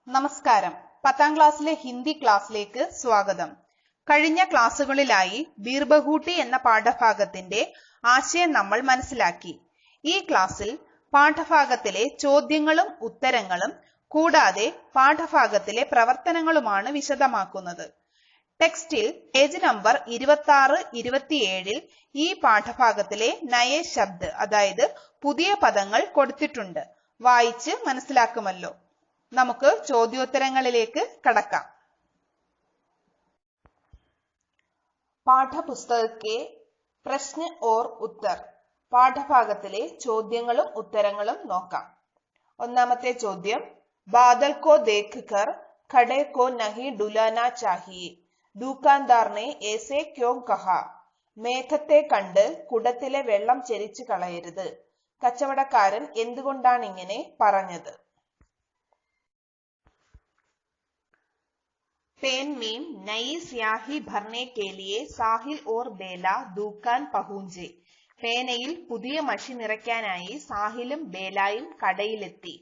നമസ്കാരം. 10ാം ക്ലാസ്സിലെ ഹിന്ദി ക്ലാസ്സിലേക്ക് സ്വാഗതം. കഴിഞ്ഞ ക്ലാസ്സുകളിലായി ബീർബഹൂട്ടി എന്ന പാഠഭാഗത്തിന്റെ ആശയം നമ്മൾ മനസ്സിലാക്കി. ഈ ക്ലാസ്സിൽ പാഠഭാഗത്തിലെ ചോദ്യങ്ങളും ഉത്തരങ്ങളും കൂടാതെ പാഠഭാഗത്തിലെ പ്രവർത്തനങ്ങളുമാണ് വിശദമാക്കുന്നത്. ടെക്സ്റ്റിൽ പേജ് നമ്പർ 26-27 ഈ പാഠഭാഗത്തിലെ നയേ ശബ്ദ് അതായത് പുതിയ പദങ്ങൾ കൊടുത്തിട്ടുണ്ട്. വായിച്ച് മനസ്സിലാക്കുമല്ലോ. നമുക്ക് ചോദ്യോത്തരങ്ങളിലേക്ക് കടക്കാം. പാഠപുസ്തകത്തെ പ്രശ്ന ഓർ ഉത്തർ പാഠഭാഗത്തിലെ ചോദ്യങ്ങളും ഉത്തരങ്ങളും നോക്കാം. ഒന്നാമത്തെ ചോദ്യം, ബാദൽ കോ ദേഖ് കർ ഖഡേ കോ നഹി ഡുലാനാ ചാഹിയെ, ദുകാൻദാർ ने ऐसे क्यों कहा? മേഘത്തെ കണ്ട് കുടത്തിലെ വെള്ളം ചെരിച്ചു കളയരുത്. കച്ചവടക്കാരൻ എന്തുകൊണ്ടാണ് ഇങ്ങനെ പറഞ്ഞത്? पेन में नई स्याही भरने के लिए साहिल और बेला दुकान पहुंचे. പേനയിൽ പുതിയ മഷി നിറയ്ക്കാനായി സാഹിലും ബേലായും കടയിലെത്തി.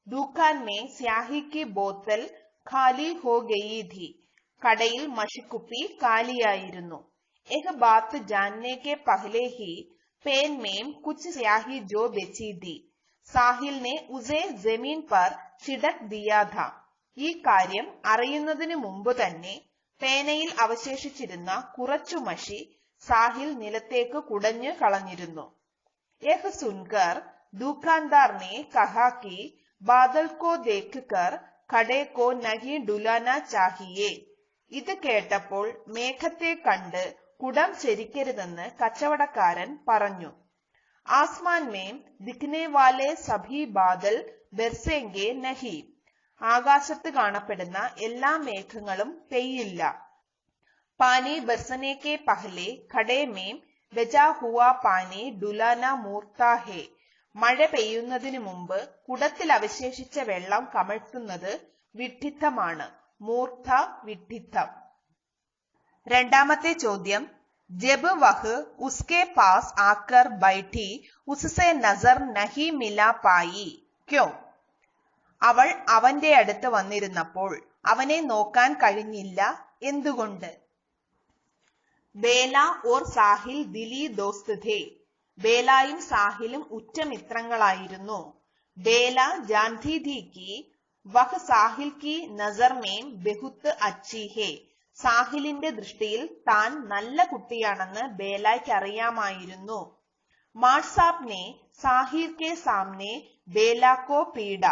दुकान में स्याही की बोतल खाली हो गई थी. കടയിൽ മഷിക്കുപ്പി കാലിയായിരുന്നു. एक बात जानने के पहले ही पेन में कुछ स्याही जो बेची थी, साहिल ने उसे जमीन पर छिड़क दिया था. ഈ കാര്യം അറിയുന്നതിന് മുമ്പ് തന്നെ പേനയിൽ അവശേഷിച്ചിരുന്ന കുറച്ചു മഷി സാഹിൽ നിലത്തേക്ക് കുടഞ്ഞു കളഞ്ഞിരുന്നു. യഹ് സുൻകർ ദുകാൻദാർ ने कहा कि बादल को देखकर खड़े को नहीं डुलाना चाहिए. ഇത് കേട്ടപ്പോൾ മേഘത്തെ കണ്ട് കുടം ചെരിക്കരുതെന്ന് കച്ചവടക്കാരൻ പറഞ്ഞു. ആസ്മാൻ में दिखने वाले सभी बादल बरसेंगे नहीं. ആകാശത്ത് കാണപ്പെടുന്ന എല്ലാ മേഘങ്ങളും പെയ്യില്ല. പാനി ബർസനെ കെ പഹലെ ഖഡേ മേം ബജാ ഹുവാ പാനി ഡുലാന മൂർത്ത ഹേ. മഴ പെയ്യുന്നതിന് മുമ്പ് കുടത്തിൽ അവശേഷിച്ച വെള്ളം കമഴ്ത്തുന്നത് വിഡ്ഢിത്തമാണ്. മൂർത്ത വിഡ്ഢിത്തം. രണ്ടാമത്തെ ചോദ്യം, ജബ് വഹ് ഉസ്കെ പാസ് ആക്കർ ബൈഠി ഉസ്സെ നസർ നഹി മിലാ പായി ക്യോ? അവൾ അവന്റെ അടുത്ത് വന്നിരുന്നപ്പോൾ അവനെ നോക്കാൻ കഴിഞ്ഞില്ല, എന്തുകൊണ്ട്? ബേല ഓർ സാഹിൽ ദിലി ദോസ്ത് ഥേ. ബേലായും സാഹിലും ഉറ്റമിത്രങ്ങളായിരുന്നു. ബേല ജാൻതി ഥി കി വഹ് സാഹിൽ കി നസർ മേം ബഹുത്ത് അച്ചി ഹേ. സാഹിലിന്റെ ദൃഷ്ടിയിൽ താൻ നല്ല കുട്ടിയാണെന്ന് ബേലായ്ക്ക് അറിയാമായിരുന്നു. മാട്സാബ് ने സാഹിൽ കെ സാമനെ ബേല കോ പീഡ.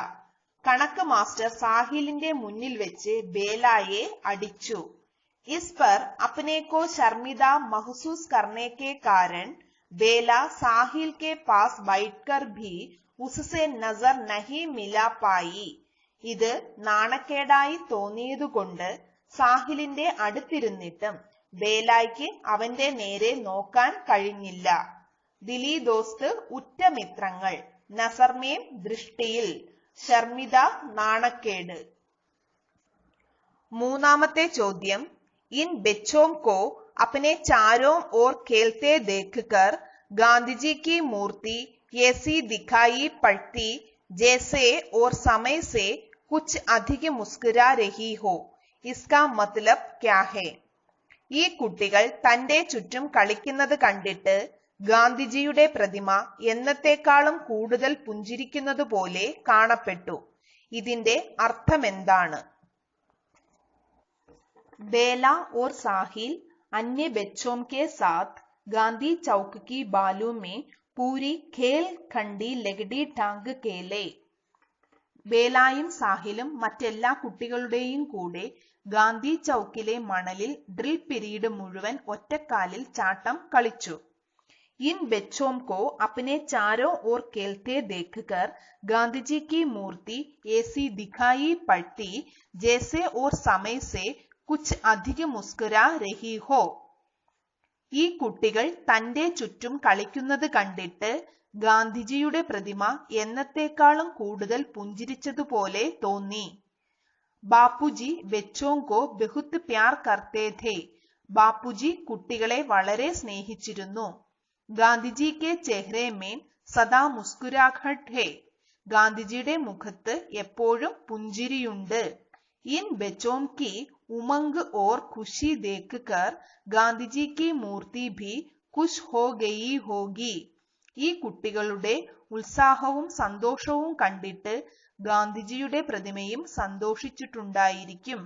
കണക്ക് മാസ്റ്റർ സാഹിലിന്റെ മുന്നിൽ വെച്ച് ബേലായെ അടിച്ചു. इस पर अपने को शर्मिंदा महसूस करने के कारण बेला साहिल के पास बैठकर भी उससे नजर नहीं मिला पाई. ഇത് നാണക്കേടായി തോന്നിയതുകൊണ്ട് സാഹിലിന്റെ അടുത്തിരുന്നിട്ടും ബേലായ്ക്ക് അവന്റെ നേരെ നോക്കാൻ കഴിഞ്ഞില്ല. ദിലി ദോസ്ത് ഉറ്റമിത്രങ്ങൾ, നസർമേം ദൃഷ്ടിയിൽ, ശർമിത നാണക്കേട്. മൂന്നാമത്തെ ചോദ്യം, ഇൻ ബच्चों को अपने चारों ओर खेलते देखकर गांधी की मूर्ति ऐसी दिखाई पड़ती जैसे और समय से कुछ अधिक मुस्कुरा रही हो. इसका मतलब क्या है? ഈ കുട്ടികൾ തന്റെ ചുറ്റും കളിക്കുന്നത് കണ്ടിട്ട് ഗാന്ധിജിയുടെ പ്രതിമ എന്നത്തെക്കാളും കൂടുതൽ പുഞ്ചിരിക്കുന്നത് പോലെ കാണപ്പെട്ടു. ഇതിന്റെ അർത്ഥമെന്താണ്? ബേല ഓർ സാഹിൽ अन्य बच्चों के साथ गांधी चौक की बालू में पूरी खेल खंडी लगड़ी टांग खेले. ബേലായും സാഹിലും മറ്റെല്ലാ കുട്ടികളുടെയും കൂടെ ഗാന്ധി ചൗക്കിലെ മണലിൽ ഡ്രിൽ പിരീഡ് മുഴുവൻ ഒറ്റക്കാലിൽ ചാട്ടം കളിച്ചു. इन बच्चों को अपने चारों ओर खेलते देखकर गांधी की मूर्ति ऐसी दिखाई पड़ती जैसे और समय से कुछ अधिक मुस्कुरा रही हो. ഈ കുട്ടികൾ തന്റെ ചുറ്റും കളിക്കുന്നത് കണ്ടിട്ട് ഗാന്ധിജിയുടെ പ്രതിമ എന്നത്തെക്കാളും കൂടുതൽ പുഞ്ചിരിച്ചതുപോലെ തോന്നി. ബാപ്പുജി ബच्चों को बहुत प्यार करते थे. ബാപ്പുജി കുട്ടികളെ വളരെ സ്നേഹിച്ചിരുന്നു. गांधी जी के चेहरे में सदा मुस्कुराहट है. ഗാന്ധിജിയുടെ മുഖത്ത് എപ്പോഴും പുഞ്ചിരിയുണ്ട്. ഇൻ ബച്ചോം കി ഉമംഗ് ഓർ ഖുഷി ദേഖ് കർ ഗാന്ധിജി കി മൂർത്തി ഭി ഖുശ് ഹോ ഗയി ഹോഗി. ഈ കുട്ടികളുടെ ഉത്സാഹവും സന്തോഷവും കണ്ടിട്ട് ഗാന്ധിജിയുടെ പ്രതിമയും സന്തോഷിച്ചിട്ടുണ്ടായിരിക്കും.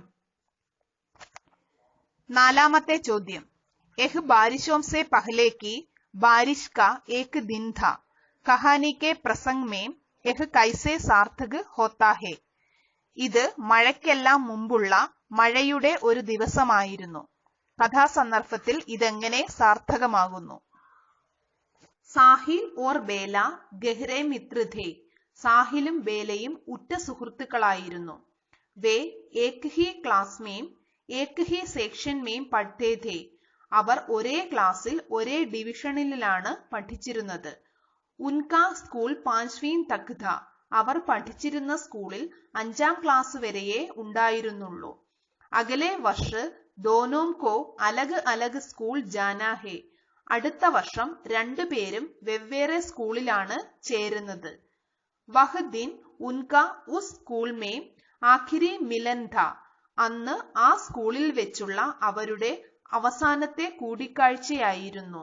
നാലാമത്തെ ചോദ്യം. എഹ് ബാരിശോം സെ പഹ്ലെ കി ബാരിഷ് കാ ഏക് ദിൻ ഥാ. കഹാനി കെ പ്രസംഗ് മേം എഹ് കൈസെ സാർത്ഥക് ഹോത്താ ഹെ. ഇത് മഴയ്ക്കെല്ലാം മുമ്പുള്ള മഴയുടെ ഒരു ദിവസമായിരുന്നു. കഥാസന്ദർഭത്തിൽ ഇതെങ്ങനെ സാർത്ഥകമാകുന്നു? സാഹിൽ ഓർ ബേല ഗഹ്രെ മിത്ര ഥേ. സാഹിലും ബേലയും ഉറ്റ സുഹൃത്തുക്കളായിരുന്നു. വേ ഏക് ഹി ക്ലാസ് മേം ഏക് ഹി സെക്ഷൻ മേം പഠ്തേ ഥേ. അവർ ഒരേ ക്ലാസ്സിൽ ഒരേ ഡിവിഷനിലാണ് പഠിച്ചിരുന്നത്. ഉൻകാ സ്കൂൾ പാഞ്ച്വീൻ തക് ഥാ. അവർ പഠിച്ചിരുന്ന സ്കൂളിൽ 5ാം ക്ലാസ് വരെയേ ഉണ്ടായിരുന്നുള്ളൂ. അഗലെ വർഷ് ദോനോം കോ അലഗ് അലഗ് സ്കൂൾ ജാനാ ഹെ. അടുത്ത വർഷം രണ്ടുപേരും വെവ്വേറെ സ്കൂളിലാണ് ചേരുന്നത്. വഹ് ദിൻ ഉൻകാ ഉസ് സ്കൂൾ മേം ആഖിരി മിലൻ ഥാ. അന്ന് ആ സ്കൂളിൽ വെച്ചുള്ള അവരുടെ അവസാനത്തെ കൂടിക്കാഴ്ചയായിരുന്നു.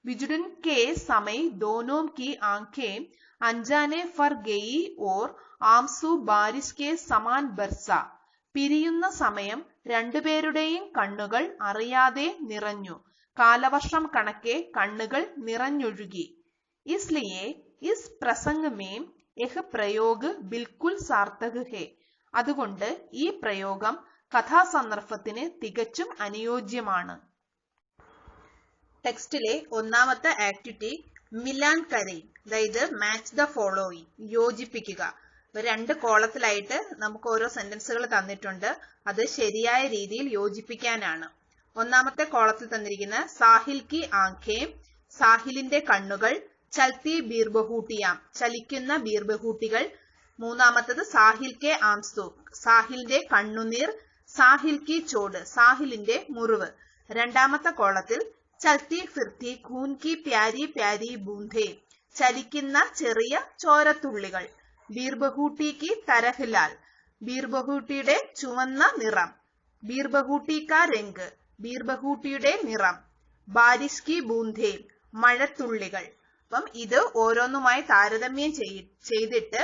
വിജുടൻ കെ സമയ് ദോനോം കി ആംഖേം അഞ്ചാനെ ഫർ ഗയി ഓർ ആംസു ബാരിഷ് കെ സമാൻ ബർസ. പിരിയുന്ന സമയം രണ്ടുപേരുടെയും കണ്ണുകൾ അറിയാതെ നിറഞ്ഞു. കാലവർഷം കണക്കെ കണ്ണുകൾ നിറഞ്ഞൊഴുകി. ഇസ്ലിയെ ഇസ് പ്രസംഗ് മേം എഹ് പ്രയോഗ് ബിൽക്കുൽ സാർത്ഥക് ഹെ. അതുകൊണ്ട് ഈ പ്രയോഗം കഥാസന്ദർഭത്തിന് തികച്ചും അനുയോജ്യമാണ്. ടെക്സ്റ്റിലെ ഒന്നാമത്തെ ആക്ടിവിറ്റി മിലാൻ കരെ, അതായത് മാച്ച് ദ ഫോളോയിങ്, യോജിപ്പിക്കുക. 2 കോളത്തിലായിട്ട് നമുക്ക് ഓരോ സെന്റൻസുകൾ തന്നിട്ടുണ്ട്. അത് ശരിയായ രീതിയിൽ യോജിപ്പിക്കാനാണ്. ഒന്നാമത്തെ കോളത്തിൽ തന്നിരിക്കുന്ന സാഹിൽ കി ആംഖേം, സാഹിലിന്റെ കണ്ണുകൾ, ചൽത്തി ബീർബഹൂട്ടിയാം, ചലിക്കുന്ന ബീർബഹൂട്ടികൾ. മൂന്നാമത്തത് സാഹിൽ കെ ആംസു, സാഹിലിന്റെ കണ്ണുനീർ, സാഹിൽ കി ചോട്, സാഹിലിന്റെ മുറിവ്. രണ്ടാമത്തെ കോളത്തിൽ ചൽത്തി ഫിർത്തി ഖൂൻ കി പ്യാരി പ്യാരി ബൂന്തേ, ചലിക്കുന്ന ചെറിയ ചോരത്തുള്ളികൾ. ബീർബഹൂട്ടി കി തരഹ് ലാൽ, ബീർബഹൂട്ടിയുടെ ചുവന്ന നിറം. ബീർബഹൂട്ടി കാ രംഗ്, ബീർബഹൂട്ടിയുടെ നിറം. ബാരിഷ് കി ബൂന്തേ, മഴത്തുള്ളികൾ. അപ്പം ഇത് ഓരോന്നുമായി താരതമ്യം ചെയ്തിട്ട്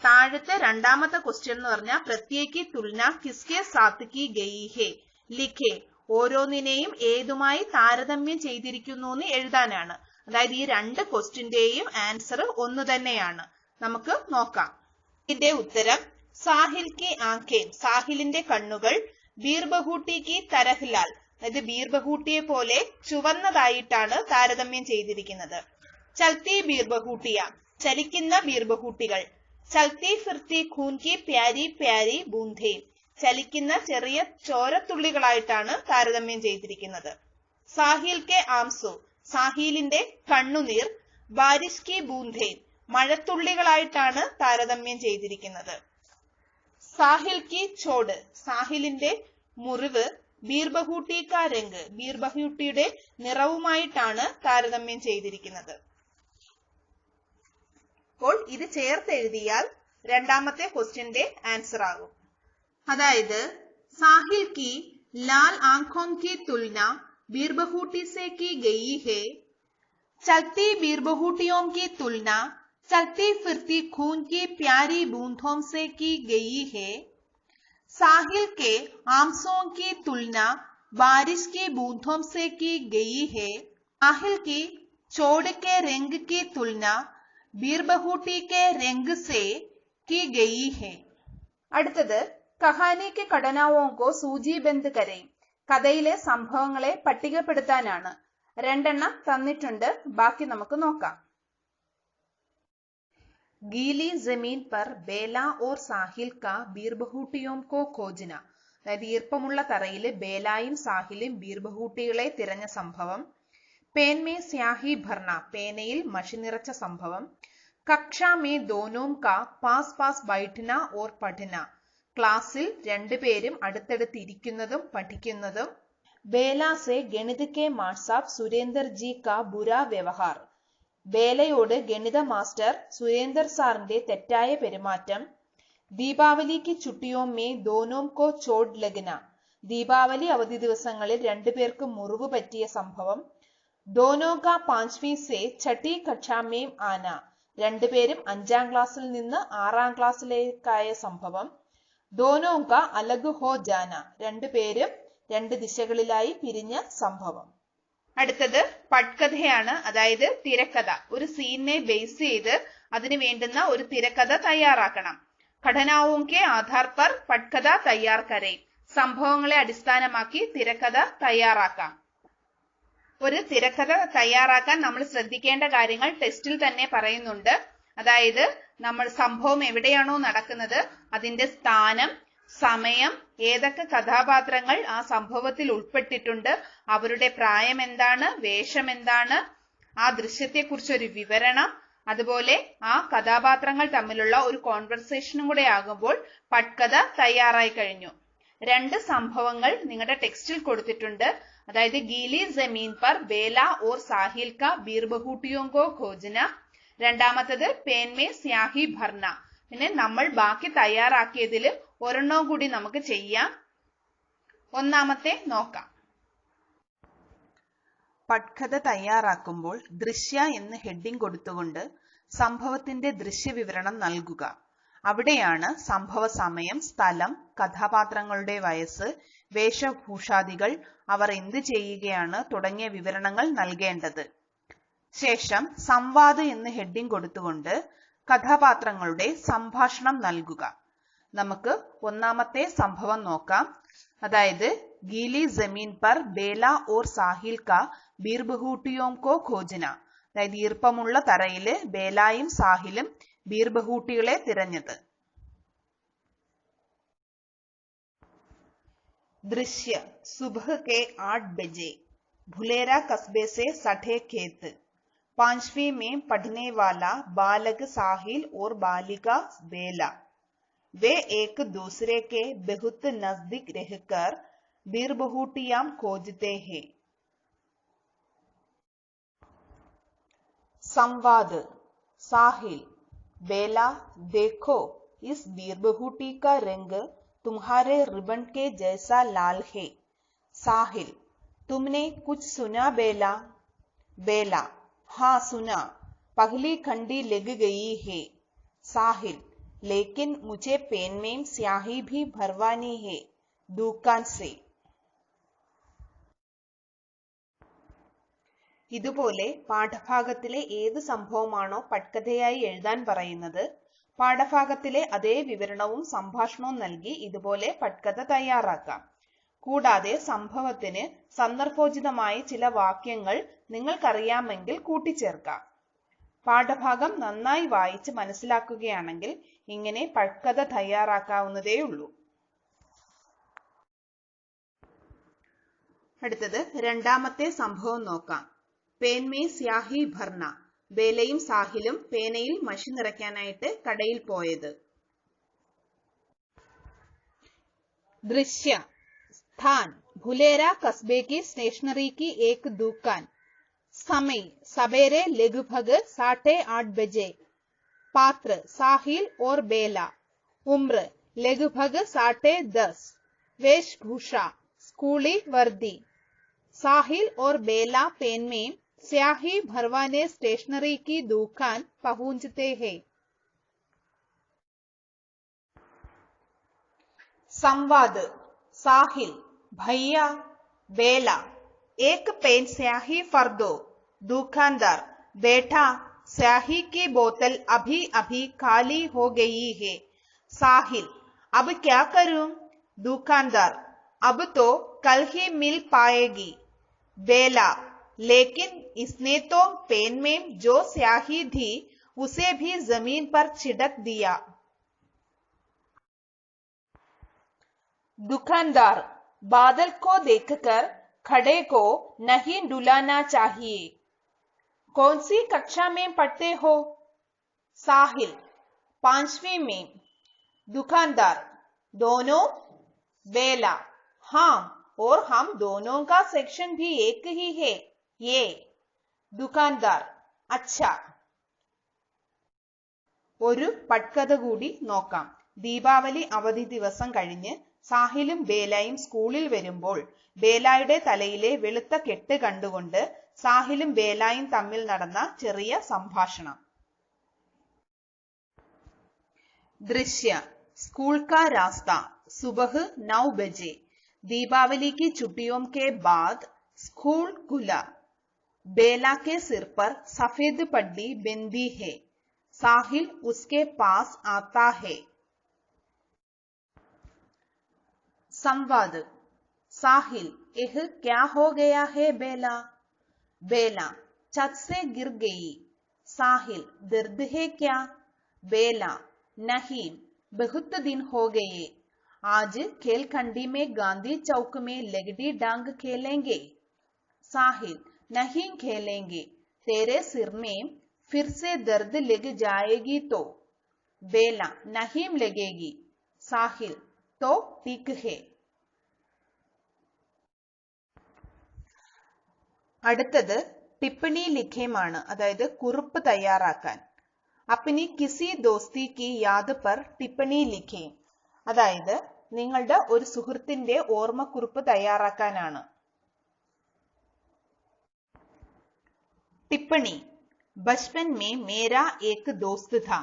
താഴത്തെ രണ്ടാമത്തെ ക്വസ്റ്റ്യൻ എന്ന് പറഞ്ഞാൽ പ്രത്യേകി തുലന കിസ്കെ സാത്ത് കി ഗയി ഹെ ലിഖെ. ഓരോന്നിനെയും ഏതുമായി താരതമ്യം ചെയ്തിരിക്കുന്നു എന്ന് എഴുതാനാണ്. അതായത് ഈ 2 ക്വസ്റ്റ്യന്റെയും ആൻസർ ഒന്ന് തന്നെയാണ്. നമുക്ക് നോക്കാം. ഇതിന്റെ ഉത്തരം സാഹിൽ കി ആംഖേം, സാഹിലിന്റെ കണ്ണുകൾ, ബീർബഹൂട്ടി കി തരഹ് ലാൽ, അതായത് ബീർബഹൂട്ടിയെ പോലെ ചുവന്നതായിട്ടാണ് താരതമ്യം ചെയ്തിരിക്കുന്നത്. ചൽത്തി ബീർബഹൂട്ടിയ, ചലിക്കുന്ന ബീർബഹൂട്ടികൾ. ചൽത്തി ഫിർത്തി ഖൂൻ കി പ്യാരി പ്യാരി ബൂന്തേ, ചലിക്കുന്ന ചെറിയ ചോരത്തുള്ളികളായിട്ടാണ് താരതമ്യം ചെയ്തിരിക്കുന്നത്. സാഹിൽ കെ ആംസു, സാഹിലിന്റെ കണ്ണുനീർ. ബാരിഷ് കി ബൂന്തേ, മഴത്തുള്ളികളായിട്ടാണ് താരതമ്യം ചെയ്തിരിക്കുന്നത്. സാഹിൽ കി ചോട്, സാഹിലിന്റെ മുറിവ്. ബീർബഹൂട്ടി കാ രംഗ്, ബീർബഹൂട്ടിയുടെ നിറവുമായിട്ടാണ് താരതമ്യം ചെയ്തിരിക്കുന്നത്. അപ്പോൾ ഇത് ചേർത്ത് എഴുതിയാൽ രണ്ടാമത്തെ ക്വസ്റ്റ്യന്റെ ആൻസർ ആകും. അതായത് സാഹിൽ കി ലാൽ ആംഖോं की तुलना बीरबहूटी से की गई है. चलती बीरबहूटियों की तुलना चलती फिरती खून की प्यारी बूंदों से की गई है. साहिल के आंसुओं की तुलना बारिश की बूंदों से की गई है. साहिल की चोट के रंग की तुलना बीरबहूटी के रंग से की गई है. അടുത്തത് കഹാനി കെ ഘടനാओं को सूचीबद्ध करें. കഥയിലെ സംഭവങ്ങളെ പട്ടികപ്പെടുത്താനാണ്. 2 എണ്ണം തന്നിട്ടുണ്ട്, ബാക്കി നമുക്ക് നോക്കാം. ഗീലി ജമീൻ പർ ബേല ഓർ സാഹിൽ കാ ബീർബഹൂട്ടിയോം കോ ഖോജന. അതായത് ഈർപ്പമുള്ള തറയിൽ ബേലായും സാഹിലും ബീർബഹൂട്ടികളെ തിരഞ്ഞ സംഭവം. പേൻ മേ സ്യാഹി ഭർണ, പേനയിൽ മഷി നിറച്ച സംഭവം. കക്ഷാ മേ ദോനോം കാ പാസ് പാസ് ബൈഠന ഓർ പഠന, ക്ലാസ്സിൽ 2 പേരും അടുത്തടുത്ത് ഇരിക്കുന്നതും പഠിക്കുന്നതും. ബേല സെ ഗണിത് കെ മാസ്റ്റർ സുരേന്ദർ ജി കാ ബുരാ വ്യവഹാർ, ബേലയോട് ഗണിത മാസ്റ്റർ സുരേന്ദർ സാറിന്റെ തെറ്റായ പെരുമാറ്റം, ദീപാവലിക്ക് ചുട്ടിയോ മേ ദോനോം കോ ചോട് ലഗ്ന, ദീപാവലി അവധി ദിവസങ്ങളിൽ രണ്ടുപേർക്കും മുറിവ് പറ്റിയ സംഭവം, ദോനോ കാ പാഞ്ച്വി സേ ഛട്ടി കക്ഷാ മേം ആന, രണ്ടുപേരും 5ാം ക്ലാസ്സിൽ നിന്ന് 6ാം ക്ലാസ്സിലേക്കായ സംഭവം, ദോനോ കാ അലഗ് ഹോ ജാന, രണ്ടുപേരും 2 ദിശകളിലായി പിരിഞ്ഞ സംഭവം. അടുത്തത് പട്കഥയാണ്, അതായത് തിരക്കഥ. ഒരു സീനിനെ ബേസ് ചെയ്ത് അതിന് വേണ്ടുന്ന ഒരു തിരക്കഥ തയ്യാറാക്കണം. ഘടനാവും കെ ആധാർ പർ പട്കഥ തയ്യാർ കരേ, സംഭവങ്ങളെ അടിസ്ഥാനമാക്കി തിരക്കഥ തയ്യാറാക്കാം. ഒരു തിരക്കഥ തയ്യാറാക്കാൻ നമ്മൾ ശ്രദ്ധിക്കേണ്ട കാര്യങ്ങൾ ടെസ്റ്റിൽ തന്നെ പറയുന്നുണ്ട്. അതായത് നമ്മൾ സംഭവം എവിടെയാണോ നടക്കുന്നത് അതിന്റെ സ്ഥാനം, സമയം, ഏതൊക്കെ കഥാപാത്രങ്ങൾ ആ സംഭവത്തിൽ ഉൾപ്പെട്ടിട്ടുണ്ട്, അവരുടെ പ്രായം എന്താണ്, വേഷം എന്താണ്, ആ ദൃശ്യത്തെക്കുറിച്ചൊരു വിവരണം, അതുപോലെ ആ കഥാപാത്രങ്ങൾ തമ്മിലുള്ള ഒരു കോൺവെർസേഷനും കൂടെ ആകുമ്പോൾ പട്കഥ തയ്യാറായി കഴിഞ്ഞു. 2 സംഭവങ്ങൾ നിങ്ങളുടെ ടെക്സ്റ്റിൽ കൊടുത്തിട്ടുണ്ട്. അതായത് ഗീലി ജമീൻ പർ ബേല ഓർ സാഹിൽ കാ ബീർബഹൂട്ടിയോं को खोजना, രണ്ടാമത്തത് പേൻമേ സ്യാഹി ഭർന. പിന്നെ നമ്മൾ ബാക്കി തയ്യാറാക്കിയതിൽ ഒരെണ്ണവും കൂടി നമുക്ക് ചെയ്യാം. ഒന്നാമത്തെ നോക്കാം. പട്കഥ തയ്യാറാക്കുമ്പോൾ ദൃശ്യ എന്ന് ഹെഡിംഗ് കൊടുത്തുകൊണ്ട് സംഭവത്തിന്റെ ദൃശ്യവിവരണം നൽകുക. അവിടെയാണ് സംഭവ സമയം, സ്ഥലം, കഥാപാത്രങ്ങളുടെ വയസ്സ്, വേഷഭൂഷാദികൾ, അവർ എന്ത് ചെയ്യുകയാണ് തുടങ്ങിയ വിവരണങ്ങൾ നൽകേണ്ടത്. ശേഷം സംവാദ് എന്ന് ഹെഡിംഗ് കൊടുത്തുകൊണ്ട് കഥാപാത്രങ്ങളുടെ സംഭാഷണം നൽകുക. നമുക്ക് ഒന്നാമത്തെ സംഭവം നോക്കാം. അതായത് ഗീലി ജമീൻ പർ ബേല ഓർ സാഹിൽ കാ ബീർബഹൂട്ടിയോं को खोजना, അതായത് ഈർപ്പമുള്ള തറയില് ബേലായും സാഹിലും ബീർബഹൂട്ടികളെ തിരഞ്ഞത്. दृश्य सुबह के 8 बजे भुलेरा कस्बे से सटे खेत, 5वीं में पढ़ने वाला बालक साहिल और बालिका बेला, वे एक दूसरे के बहुत नजदीक रहकर बीरबहूटियां खोजते हैं. संवाद. साहिल: बेला, देखो इस बीरबहूटी का रंग तुम्हारे रिबन के जैसा लाल है. साहिल: तुमने कुछ सुना बेला? बेला: हाँ सुना, पहली खंडी लग गई है. साहिल: लेकिन मुझे पेन में स्याही भी भरवानी है दुकान से. ഇതുപോലെ പാഠഭാഗത്തിലെ ഏത് സംഭവമാണോ പട്കഥയായി എഴുതാൻ പറയുന്നത്, പാഠഭാഗത്തിലെ അതേ വിവരണവും സംഭാഷണവും നൽകി ഇതുപോലെ പട്കഥ തയ്യാറാക്കാം. കൂടാതെ സംഭവത്തിന് സന്ദർഭോചിതമായ ചില വാക്യങ്ങൾ നിങ്ങൾക്കറിയാമെങ്കിൽ കൂട്ടിച്ചേർക്കാം. പാഠഭാഗം നന്നായി വായിച്ച് മനസ്സിലാക്കുകയാണെങ്കിൽ ഇങ്ങനെ പട്കഥ തയ്യാറാക്കാവുന്നതേ ഉള്ളൂ. അടുത്തത് രണ്ടാമത്തെ സംഭവം നോക്കാം. പേൻമേ സ്യാഹി ഭർന, ബേലയും സാഹിലും പേനയിൽ മഷി നിറയ്ക്കാനായിട്ട് കടയിൽ പോയത്. ദൃശ്യ. स्थान भुलेरा कस्बे की स्टेशनरी की एक दुकान. समय सवेरे लगभग 8:30 बजे. पात्र साहिल और बेला. उम्र लगभग 10:30. वेशभूषा स्कूली वर्दी. साहिल और बेला पेन में स्याही भरवाने स्टेशनरी की दुकान पहुंचते हैं. संवाद. साहिल: भैया, बेला, एक पेन स्याही फर दो. दुकानदार: बेटा, स्याही की बोतल अभी अभी खाली हो गई है. साहिल: अब क्या करूं? दुकानदार: अब तो कल ही मिल पाएगी. बेला: लेकिन इसने तो पेन में जो स्याही थी उसे भी जमीन पर छिड़क दिया. दुकानदार: बादल को देखकर खड़े को नहीं डुलाना चाहिए. कौन सी कक्षा में पढ़ते हो? साहिल: 5वीं में. दुकानदार: दोनों? बेला: हाँ, और हम दोनों का सेक्शन भी एक ही है. ये. दुकानदार: അച്ഛ. ഒരു പട്കഥ കൂടി നോക്കാം. ദീപാവലി അവധി ദിവസം കഴിഞ്ഞ് സാഹിലും ബേലയും സ്കൂളിൽ വരുമ്പോൾ ബേലായുടെ തലയിലെ വെളുത്ത കെട്ട് കണ്ടുകൊണ്ട് സാഹിലും ബേലായും തമ്മിൽ നടന്ന ചെറിയ സംഭാഷണം. दृश्य स्कूल का रास्ता सुबह 9 बजे. दीपावली की छुट्टियों के बाद स्कूल खुला. बेला के सिर पर सफेद पट्टी बंधी है. साहिल उसके पास आता है. संवाद. साहिल, यह क्या हो गया है बेला? बेला, छत से गिर गई. साहिल, दर्द है क्या? बेला, नहीं, बहुत दिन हो गए. आज खेलखंडी में गांधी चौक में लगड़ी डांग खेलेंगे. साहिल, नहीं खेलेंगे, तेरे सिर में फिर से दर्द लग जाएगी तो. बेला, नहीं लगेगी. साहिल, तो ठीक है. അടുത്തത് ടിപ്പണി ലിഖേമാണ്, അതായത് കുറിപ്പ് തയ്യാറാക്കാൻ. അപ്പനി കിസി ദോസ്തി കി യാദ് പർ ടിപ്പണി ലിഖേ, അതായത് നിങ്ങളുടെ ഒരു സുഹൃത്തിന്റെ ഓർമ്മക്കുറിപ്പ് തയ്യാറാക്കാനാണ്. ടിപ്പണി. ബച്പൻ മേ മേരാ ഏക് ദോസ്ത് ഥാ.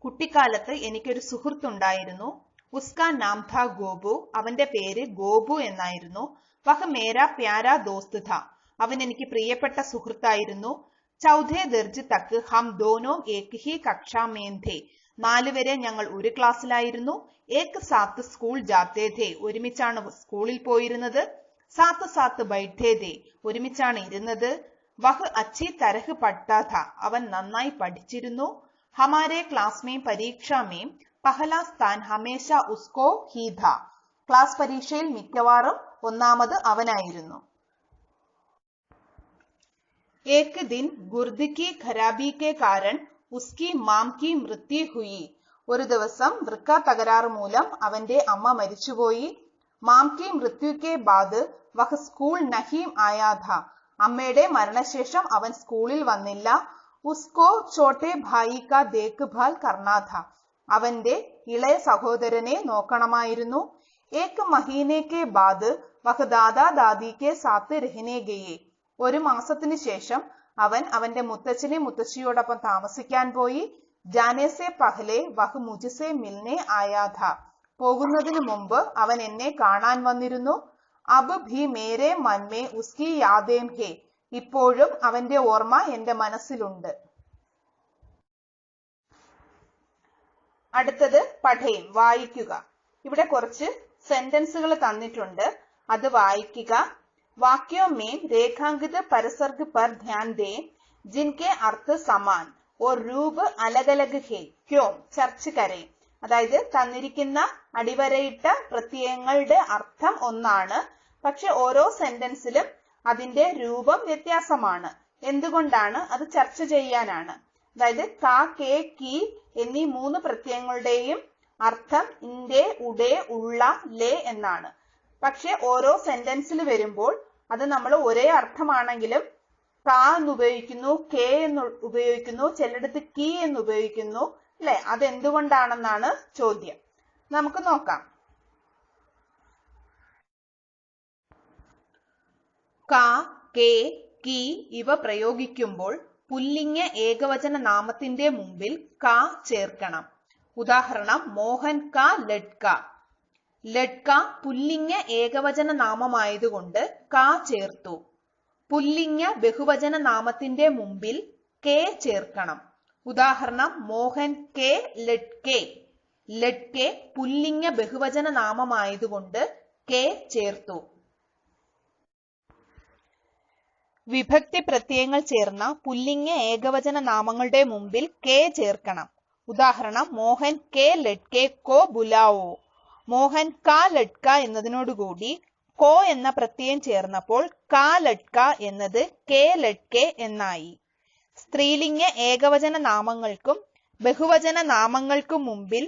കുട്ടിക്കാലത്ത് എനിക്കൊരു സുഹൃത്തുണ്ടായിരുന്നു. ഉസ്കാ നാം ഥാ ഗോപു. അവന്റെ പേര് ഗോപു എന്നായിരുന്നു. വഹ് മേരാ പ്യാരാ ദോസ്ത് ഥാ. അവൻ എനിക്ക് പ്രിയപ്പെട്ട സുഹൃത്തായിരുന്നു. ചൗഥേ ദർജ് തക് ഹം ദോനോ ഏക് ഹി കക്ഷാ മേൻ ഥേ. 4 വരെ ഞങ്ങൾ ഒരു ക്ലാസ്സിലായിരുന്നു. ഏക് സാത്ത് സ്കൂൾ ജാത്തേ ഥേ. ഒരുമിച്ചാണ് സ്കൂളിൽ പോയിരുന്നത്. സാത്ത് സാത്ത് ബൈഠേ ഥേ. ഒരുമിച്ചാണ് ഇരുന്നത്. വഹ് അച്ഛി തരഹ് പഠ്താ ഥാ. അവൻ നന്നായി പഠിച്ചിരുന്നു. ഹമാരേ ക്ലാസ് മേം പരീക്ഷാ മേം പഹലാ സ്ഥാൻ ഹമേശ ഉസ്കോ ഹി ഥാ. ക്ലാസ് പരീക്ഷയിൽ മിക്കവാറും ഒന്നാമത് അവനായിരുന്നു. एक दिन गुर्द की खराबी के कारण उसकी मां की मृत्यु हुई. ഒരു ദിവസം വൃക്ക തകരാറ് മൂലം അവന്റെ അമ്മ മരിച്ചുപോയി. മാം കി മൃത്യു കെ ബാദ് വഹ് സ്കൂൾ നഹീം ആയാ ഥാ. അമ്മയുടെ മരണശേഷം അവൻ സ്കൂളിൽ വന്നില്ല. ഉസ്കോ ചോട്ടെ ഭായി കാ ദേഖ്ഭാൽ കർണാ ഥാ. അവന്റെ ഇളയ സഹോദരനെ നോക്കണമായിരുന്നു. ഏക് മഹീനെ കെ ബാദ് വഹ് ദാദാ ദാദി കെ സാത്ത് രഹ്നെ ഗയേ. 1 മാസത്തിന് ശേഷം അവൻ അവന്റെ മുത്തച്ഛനെ മുത്തശ്ശിയോടൊപ്പം താമസിക്കാൻ പോയി. ജാനെ സെ പഹലെ വഹ് മുജ്സെ മിൽനെ ആയാ ഥാ. പോകുന്നതിന് മുമ്പ് അവൻ എന്നെ കാണാൻ വന്നിരുന്നു. അബ് ഭി മേരെ മൻ മേ ഉസ്കി യാദേം ഹേ. ഇപ്പോഴും അവന്റെ ഓർമ്മ എന്റെ മനസ്സിലുണ്ട്. അടുത്തത് പഠയം, വായിക്കുക. ഇവിടെ കുറച്ച് സെന്റൻസുകൾ തന്നിട്ടുണ്ട്, അത് വായിക്കുക. वाक्यों में रेखांकित परसर्ग पर ध्यान दें जिनके अर्थ समान और रूप अलग अलग है. क्यों ചർച്ച കരേ. അതായത് തന്നിരിക്കുന്ന അടിവരയിട്ട പ്രത്യയങ്ങളുടെ അർത്ഥം ഒന്നാണ്, പക്ഷെ ഓരോ സെന്റൻസിലും അതിന്റെ രൂപം വ്യത്യാസമാണ്. എന്തുകൊണ്ടാണ്? അത് ചർച്ച ചെയ്യാനാണ്. അതായത് കാ, കെ, കി എന്നീ 3 പ്രത്യയങ്ങളുടെയും അർത്ഥം ഇന്റെ, ഉടേ, ഉള്ള, ലേ എന്നാണ്. പക്ഷെ ഓരോ സെന്റൻസിൽ വരുമ്പോൾ അത് നമ്മൾ ഒരേ അർത്ഥമാണെങ്കിലും കാ എന്ന് ഉപയോഗിക്കുന്നു, കെ എന്ന് ഉപയോഗിക്കുന്നു, ചിലയിടത്ത് കി എന്ന് ഉപയോഗിക്കുന്നു, അല്ലെ? അതെന്തുകൊണ്ടാണെന്നാണ് ചോദ്യം. നമുക്ക് നോക്കാം. കാ, കെ, കി ഇവ പ്രയോഗിക്കുമ്പോൾ പുല്ലിംഗ ഏകവചന നാമത്തിന്റെ മുമ്പിൽ കാ ചേർക്കണം. ഉദാഹരണം, മോഹൻ കാ ലഡ്ക. ലഡ്ക പുല്ലിംഗ ഏകവചന നാമമായതുകൊണ്ട് കാ ചേർത്തു. പുല്ലിംഗ ബഹുവചന നാമത്തിന്റെ മുമ്പിൽ കെ ചേർക്കണം. ഉദാഹരണം, മോഹൻ കെ ലഡ്കെ. ലഡ്കെ പുല്ലിംഗ ബഹുവചന നാമമായതുകൊണ്ട് കെ ചേർത്തു. വിഭക്തി പ്രത്യയങ്ങൾ ചേർന്ന പുല്ലിംഗ ഏകവചന നാമങ്ങളുടെ മുമ്പിൽ കെ ചേർക്കണം. ഉദാഹരണം, മോഹൻ കെ ലഡ്കെ കോ ബുലാവോ. മോഹൻ കാ ലഡ്ക എന്നതിനോടുകൂടി കോ എന്ന പ്രത്യയം ചേർന്നപ്പോൾ കാ ലഡ്ക എന്നത് കെ ലഡ്കെ എന്നായി. സ്ത്രീലിംഗ ഏകവചന നാമങ്ങൾക്കും ബഹുവചന നാമങ്ങൾക്കും മുമ്പിൽ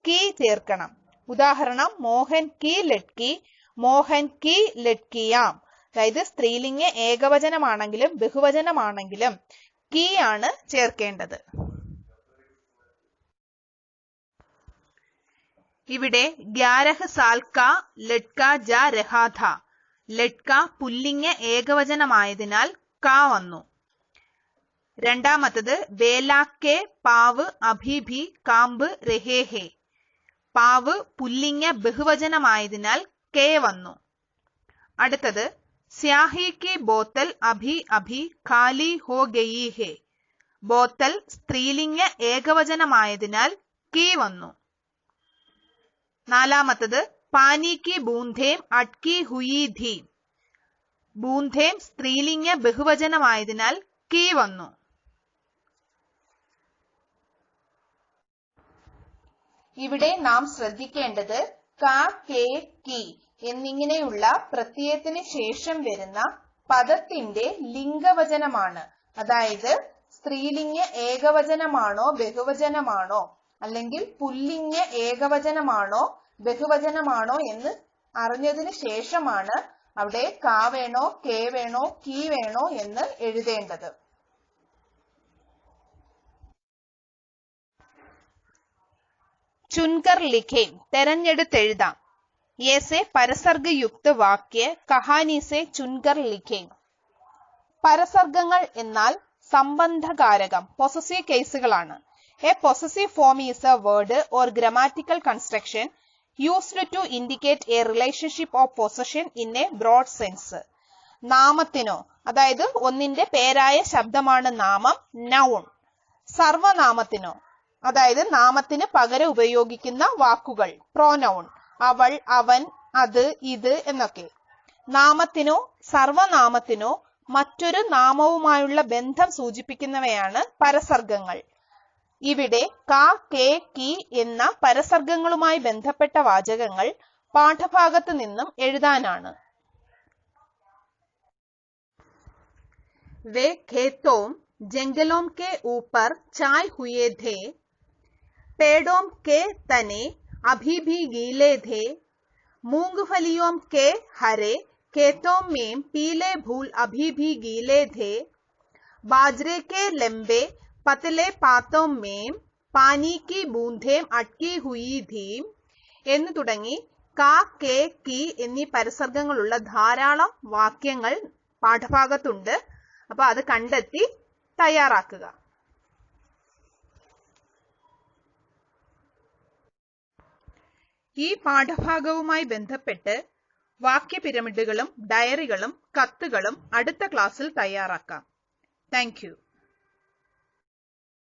കി ചേർക്കണം. ഉദാഹരണം, മോഹൻ കി ലഡ്കി, മോഹൻ കി ലഡ്കിയാം. അതായത് സ്ത്രീലിംഗ ഏകവചനമാണെങ്കിലും ബഹുവചനമാണെങ്കിലും കീ ആണ് ചേർക്കേണ്ടത്. ഇവിടെ 11 साल का लड़का जा रहा था. ലഡ്ക പുല്ലിംഗ ഏകവചനമായതിനാൽ കാ വന്നു. രണ്ടാമത്തത് ബേലാക്കെ പാവ് അഭി ഭി കാമ്പ് രഹേ ഹേ. പാവ് പുല്ലിംഗ ബഹുവചനമായതിനാൽ കേ വന്നു. അടുത്തത് സ്യാഹി കി ബോത്തൽ അഭി അഭി ഖാലി ഹോ ഗയി ഹേ. ബോത്തൽ സ്ത്രീലിംഗ ഏകവചനമായതിനാൽ കീ വന്നു. നാലാമത്തത് പാനി കി ബൂന്ധേം അട്കി ഹുയി ധി. ബൂന്ധേം സ്ത്രീലിംഗ ബഹുവചനമായതിനാൽ കീ വന്നു. ഇവിടെ നാം ശ്രദ്ധിക്കേണ്ടത് കാ, കേ, കി എന്നിങ്ങനെയുള്ള പ്രത്യയത്തിന് ശേഷം വരുന്ന പദത്തിന്റെ ലിംഗവചനമാണ്. അതായത് സ്ത്രീലിംഗ ഏകവചനമാണോ ബഹുവചനമാണോ അല്ലെങ്കിൽ പുല്ലിംഗ ഏകവചനമാണോ ബഹുവചനമാണോ എന്ന് അറിഞ്ഞതിന് ശേഷമാണ് അവിടെ കാ വേണോ കേ വേണോ കീ വേണോ എന്ന് എഴുതേണ്ടത്. ചുൻകർ ലിഖേ തെരഞ്ഞെടുത്തെഴുതാം. യേസെ പരസർഗയുക്ത വാക്യ കഹാനീസെ ചുൻകർ ലിഖേ. പരസർഗങ്ങൾ എന്നാൽ സംബന്ധകാരകം പൊസസീവ് കേസുകളാണ്. A possessive form is a word or grammatical construction used to indicate a relationship of possession in a broad sense. നാമത്തിനോ അതായത് ഒന്നിന്റെ പേരായ ശബ്ദമാണ് നാമം, നൗൺ. സർവനാമത്തിനോ അതായത് നാമത്തിന് പകരം ഉപയോഗിക്കുന്ന വാക്കുകൾ, പ്രോനൗൺ, അവൾ, അവൻ, അത്, ഇത് എന്നൊക്കെ. നാമത്തിനോ സർവനാമത്തിനോ മറ്റൊരു നാമവുമായുള്ള ബന്ധം സൂചിപ്പിക്കുന്നവയാണ് പരസർഗങ്ങൾ. ഇവിടെ കാ, കേ, കി എന്ന പരസർഗങ്ങളുമായി ബന്ധപ്പെട്ട വാചകങ്ങൾ പാഠഭാഗത്ത് നിന്നും എഴുതാനാണ്. വേ ഖേത്തോം ജംഗലോം കെ ഊപ്പർ ചായ് ഹുയേ ധേ. പേടോം കെ തനെ അഭി ഭി ഗീലേ ധേ. മൂംഗ്ഫലിയോം കെ ഹരെ खेतों में पीले फूल अभी भी गीले थे. बाजरे के लंबे പത്തലെ പാത്തോം മേം പാനി കി ബൂന്ധേം അട്കി ഹുയി ധീം എന്ന് തുടങ്ങി കാ, കേ, കി എന്നീ പരസർഗങ്ങളുള്ള ധാരാളം വാക്യങ്ങൾ പാഠഭാഗത്തുണ്ട്. അപ്പൊ അത് കണ്ടെത്തി തയ്യാറാക്കുക. ഈ പാഠഭാഗവുമായി ബന്ധപ്പെട്ട് വാക്യ പിരമിഡുകളും ഡയറികളും കത്തുകളും അടുത്ത ക്ലാസ്സിൽ തയ്യാറാക്കാം. Thank you.